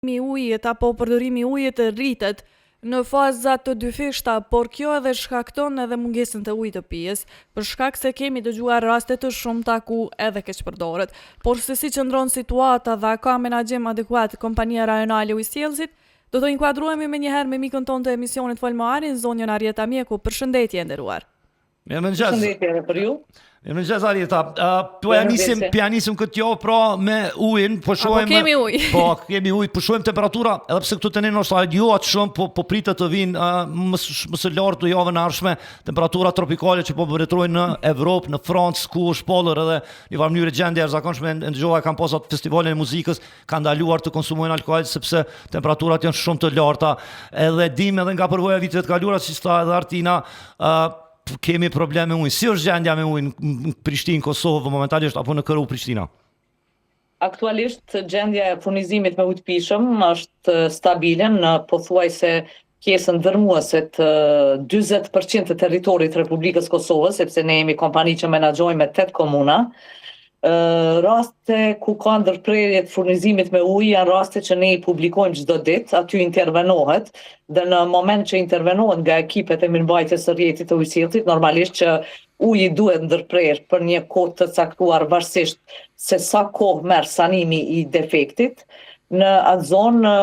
ujit apo përdorimi i ujit të rritet në faza të dyfishta, por kjo edhe shkakton edhe mungesën të ujit të pijes, për shkak se kemi dëgjuar raste të shumta ku edhe keq përdoret. Por se si qëndron situata dhe ka menaxhim adekuat kompania rajonale ujësjellësit, do të inkuadrohemi me njëherë me mikën tonë të emisionit Folmoarin, zonjën Arieta Mjeku. Përshëndetje nderuar. Përshëndetje edhe për ju. Mirëmëngjes Arieta. Nisim këtë jo pra me ujin, po shohim. Kemi ujë. Po kemi ujë, po shohim temperatura, edhe pse këtu tani është jo atë shumë, po pritet të vinë më së lartë javën e ardhshme, temperatura tropikale që po vërtetojnë në Evropë, në Francë, ku është polar edhe në mënyrë gjendje jashtëzakonshme ndëgjova kanë pasur festivalin e muzikës, kanë ndaluar të konsumojnë alkool sepse temperaturat janë shumë të larta. Edhe dim edhe nga përvoja viteve të kaluara, siç tha edhe Artina, kemi probleme me ujin. Si është gjendja me ujin në Prishtinë, Kosovë momentalisht apo në Këru, Prishtina? Aktualisht gjendja e furnizimit me ujë të pijshëm është stabile në pothuajse pjesën dërmuese të 40% të territorit të Republikës Kosovës, sepse ne jemi kompani që menaxhojmë me 8 komuna. Raste ku ka ndërprerje të furnizimit me ujë janë raste që ne i publikojmë çdo ditë, aty intervenohet dhe në moment që intervenohet nga ekipet e mirëmbajtjes së rrjetit të ujësjellësit, normalisht që uji duhet ndërprer për një kohë të caktuar varësisht se sa kohë merr sanimi i defektit. Në atë zonë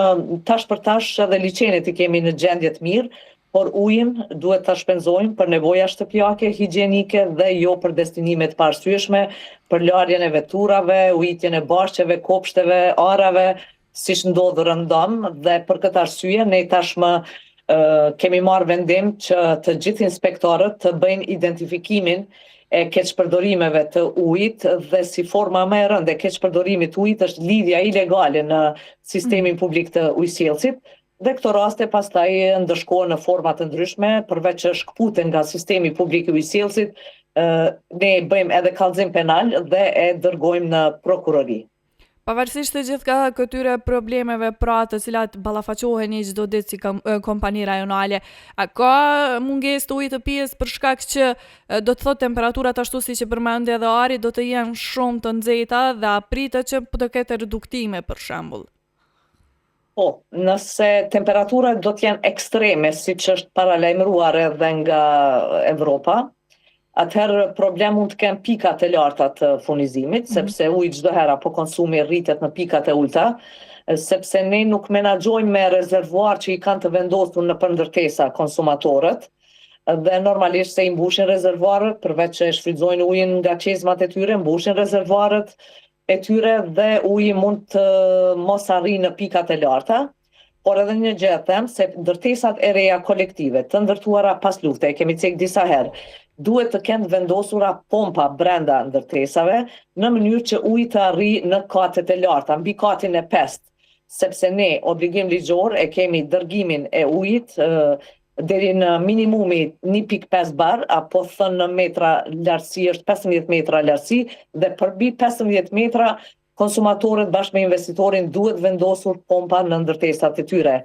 tash për tash edhe liçenet i kemi në gjendje të mirë, por ujin duhet ta shpenzojmë për nevoja shtëpiake, higjienike dhe jo për destinime të paarsyeshme, për larjen e veturave, ujitjen e bashqeve, kopshteve, arave, siç ndodh rëndom, dhe për këtë arsye ne tashmë kemi marrë vendim që të gjithë inspektorët të bëjnë identifikimin e keqpërdorimeve të ujit dhe si forma më e rëndë e keqpërdorimit të ujit është lidhja ilegale në sistemin publik të ujësjellësit. Dhe këto raste pastaj ndëshkohen në forma të ndryshme, përveç që shkputen nga sistemi publik i ujësjellësit, ne bëjmë edhe kallëzim penal dhe e dërgojmë në prokurori. Pavarësisht të gjitha këtyre problemeve pra të cilat ballafaqohen çdo ditë si kompani rajonale, a ka mungesë të ujit të pijes për shkak që do të thotë temperaturat ashtu siç e përmendi edhe Ari do të jenë shumë të nxehta dhe pritet që do të ketë reduktime për shembull? Po, nëse temperaturat do të jenë ekstreme, siç është paralajmëruar edhe nga Evropa, atëherë problem mund të kenë pikat e larta të furnizimit, sepse uji çdo herë apo konsumi rritet në pikat e ulta, sepse ne nuk menaxhojmë me rezervuar që i kanë të vendosur në ndërtesa konsumatorët, dhe normalisht se i mbushin rezervuarët, përveç që e shfrytëzojnë ujin nga çezmat e tyre, mbushin rezervuarët e tyre dhe uji mund të mos arrijë në pikat e larta, por edhe një gjë e them se ndërtesat e reja kolektive të ndërtuara pas lufte, e kemi cek disa herë, duhet të kenë vendosura pompa brenda ndërtesave në mënyrë që uji të arrijë në katet e larta, mbi katin e 5, sepse ne obligim ligjor e kemi dërgimin e ujit deri në minimumi 1.5 bar, apo thënë në metra lartësi është 15 metra lartësi, dhe përbi 15 metra konsumatorët bashkë me investitorin duhet vendosur pompa në ndërtesat e tyre.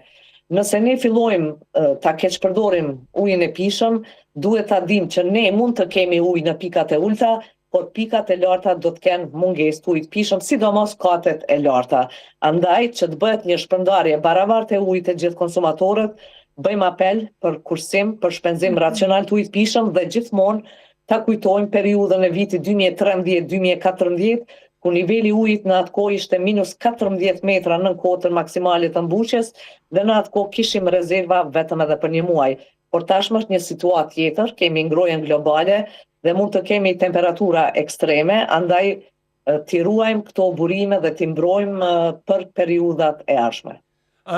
Nëse ne fillojmë ta keqpërdorim ujin e pijshëm, duhet ta dimë që ne mund të kemi ujë në pikat e ulta, por pikat e larta do të kenë mungesë të ujit të pijshëm, sidomos katet e larta. Andaj që të bëhet një shpërndarje barabartë e ujit të gjithë konsumatorët, bëjmë apel për kursim, për shpenzim racional të ujit të pijshëm dhe gjithmonë ta kujtojmë periudhën e vitit 2013-2014, ku niveli ujit në atë kohë ishte minus 14 metra nën kotën maksimale të mbushjes dhe në atë kohë kishim rezerva vetëm edhe për një muaj. Por tashmë është një situatë tjetër, kemi ngrohjen globale dhe mund të kemi temperatura ekstreme, andaj t'i ruajmë këto burime dhe t'i mbrojmë për periudhat e ardhshme.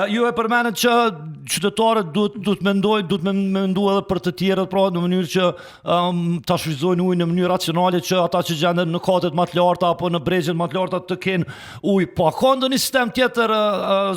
Ju e përmendet që qytetarët duhet mendoj edhe për të tjerët, pra në mënyrë që ta shfrytëzojnë ujin në mënyrë racionale, që ata që gjenden në katet më të larta apo në bregjet më të larta të kenë ujë. Po ka ndonjë sistem tjetër,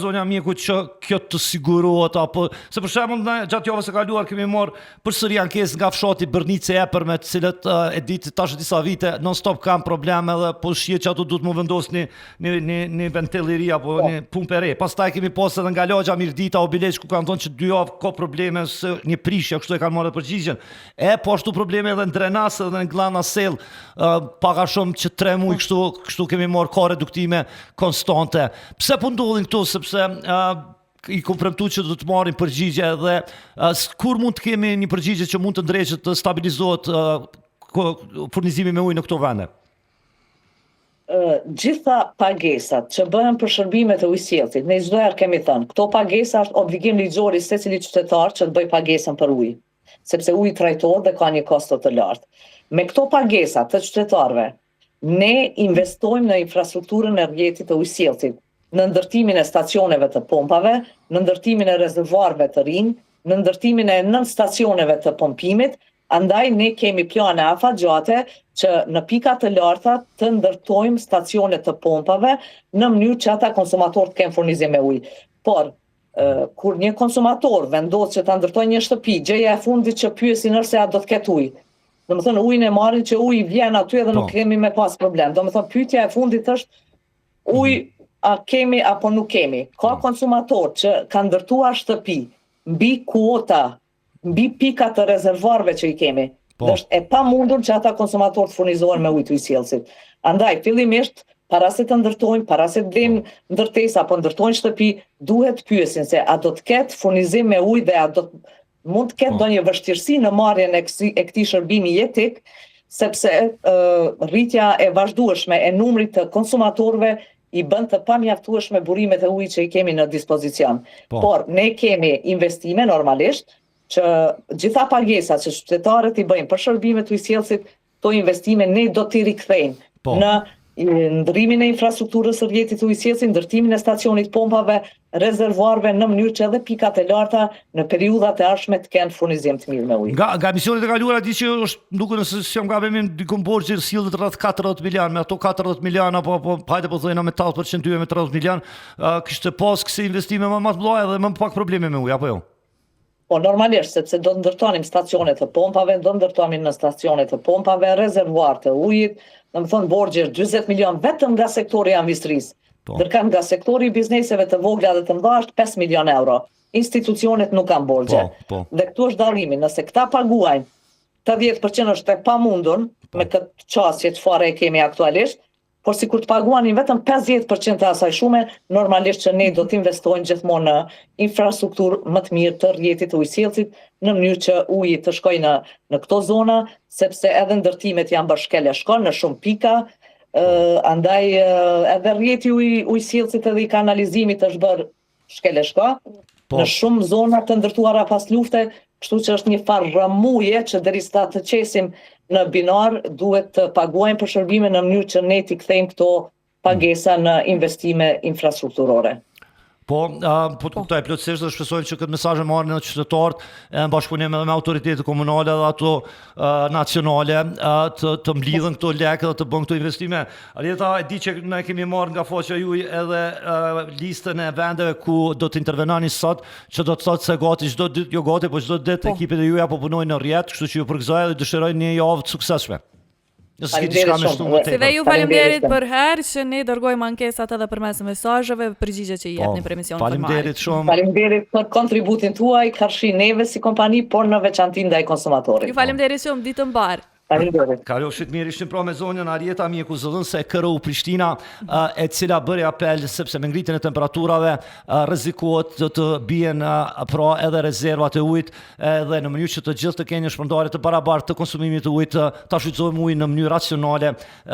zonja Mjeku, që kjo të sigurohet apo se për shembull gjatë javës së kaluar kemi marrë përsëri ankesë nga fshati Bërnice e Epërme, të cilët e ditë tash disa vite non stop kanë probleme dhe po shihet që ato duhet më vendosni një ventilleri apo një pumpë re. Pastaj kemi pas Tiranës edhe nga lagja Mirdita o Bileq, ku kanë thonë që 2 javë ka probleme se një prishje, kështu e kanë marrë përgjigjen. Po ashtu probleme edhe në Drenas edhe në Glana Sell, paka shumë që 3 muaj kështu kemi marrë ka reduktime konstante. Pse po ndodhin këtu, sepse i kom premtu që do të marrin përgjigje dhe kur mund të kemi një përgjigje që mund të ndreqet të stabilizohet furnizimi me ujë në këto vende? Gjitha pagesat që bëhen për shërbimet e ujësjellësit, ne çdo herë kemi thënë, këto pagesa është obligim ligjor i secili qytetar që të bëj pagesën për ujë, sepse uji trajtohet dhe ka një kosto të lartë. Me këto pagesa të qytetarëve, ne investojmë në infrastrukturën e rrjetit të ujësjellësit, në ndërtimin e stacioneve të pompave, në ndërtimin e rezervuarve të rinj, në ndërtimin e 9 stacioneve të pompimit. Andaj ne kemi plane afatgjate që në pikat të larta të ndërtojmë stacione të pompave në mënyrë që ata konsumatorët kenë furnizim me ujë. Por kur një konsumator vendos që ta ndërtojë një shtëpi, gjëja e fundit që pyesin nëse a do të ketë ujë. Domethënë ujin e marrin që uji vjen aty dhe nuk kemi me pas problem. Domethënë pyetja e fundit është ujë a kemi apo nuk kemi. Ka konsumator që kanë ndërtuar shtëpi mbi kuota, mbi pikat të rezervuarve që i kemi. Dhe është e pamundur që ata konsumatorët furnizohen me ujë të ujësjellësit. Andaj, fillimisht, para se të ndërtojnë, para se të blejmë ndërtesë apo ndërtojnë shtëpi, duhet pyesin se a do të ketë furnizim me ujë dhe a mund të ketë ndonjë vështirësi në marrjen e këtij shërbimi jetik, sepse rritja e vazhdueshme e numrit të konsumatorëve i bën të pamjaftueshme burimet e ujit që i kemi në dispozicion. Por ne kemi investime normalisht që gjitha pagesat që qytetarët i bëjnë për shërbimet të ujësjellësit, to investime ne do t'i rikthejmë në ndrimin e infrastrukturës së rrjetit të ujësjellësit, ndërtimin e stacionit pompave, rezervuarve në mënyrë që edhe pikat e larta në periudhat e ardhshme të kenë furnizim të mirë me ujë. Nga emisionet e kaluara di që është duke nëse jam gabim dikon borxhi sillet rreth 40 milion, me ato 40 milion apo hajde po thojna me 80% me 30 milion, kishte pas kësi investime më të mëdha edhe më pak probleme me ujë apo jo? Po normalisht, sepse do të ndërtonim stacione të pompave, do ndërtonim në stacione të pompave, rezervuar të ujit, domethënë borxhi është 40 milion vetëm nga sektori i ambistrisë. Ndërkohë nga sektori i bizneseve të vogla dhe të mëdha është 5 milion euro. Institucionet nuk kanë borxhe. Dhe këtu është dallimi, nëse këta paguajnë 80% është e pamundur me këtë çështje çfarë e kemi aktualisht, por sikur të paguanin vetëm 50% të asaj shume, normalisht që ne do të investojmë gjithmonë në infrastrukturë më të mirë të rrjetit të ujësjellësit në mënyrë që uji të shkojë në këto zona, sepse edhe ndërtimet janë bërë shkele shkon në shumë pika, andaj edhe rrjeti ujësjellësit edhe i kanalizimit është bërë shkele shko në shumë zona të ndërtuara pas lufte, kështu që është një farë rrëmuje që derisa të qesim në binar duhet të paguajmë për shërbime në mënyrë që ne t'i kthejmë këto pagesa në investime infrastrukturore. Po të kuptoj plotësisht dhe shpresojmë që këtë mesazh e marrin edhe qytetarët në bashkëpunim edhe me autoritetet komunale dhe ato nacionale të mblidhen këto lekë dhe të bëjnë këto investime. Arjeta e di që ne kemi marrë nga faqja juaj edhe listën e vendeve ku do të intervenoni sot, që do të thotë se gati çdo ditë, jo gati, po çdo ditë ekipet e juaja po punojnë në rrjet, kështu që ju përgëzoj dhe dëshiroj një javë të suksesshme. Si dhe ju faleminderit për herë që ne dërgojmë ankesat edhe përmes mesazheve, përgjigjet që i jepni për emisionin. Faleminderit shumë. Faleminderit për kontributin tuaj, karshi neve si kompani, por në veçanti ndaj konsumatorit. Ju faleminderit shumë, ditë të mbar. Kalofshit mirë, ishim pra me zonjën Arjeta Mjeku zëdhënëse e KRU Prishtina, e cila bëri apel sepse me ngritjen e temperaturave rrezikohet të bien pra edhe rezervat e ujit edhe në mënyrë që të gjithë të kenë një shpërndarje të barabartë të konsumimit të ujit, ta shfrytëzojmë ujin në mënyrë racionale.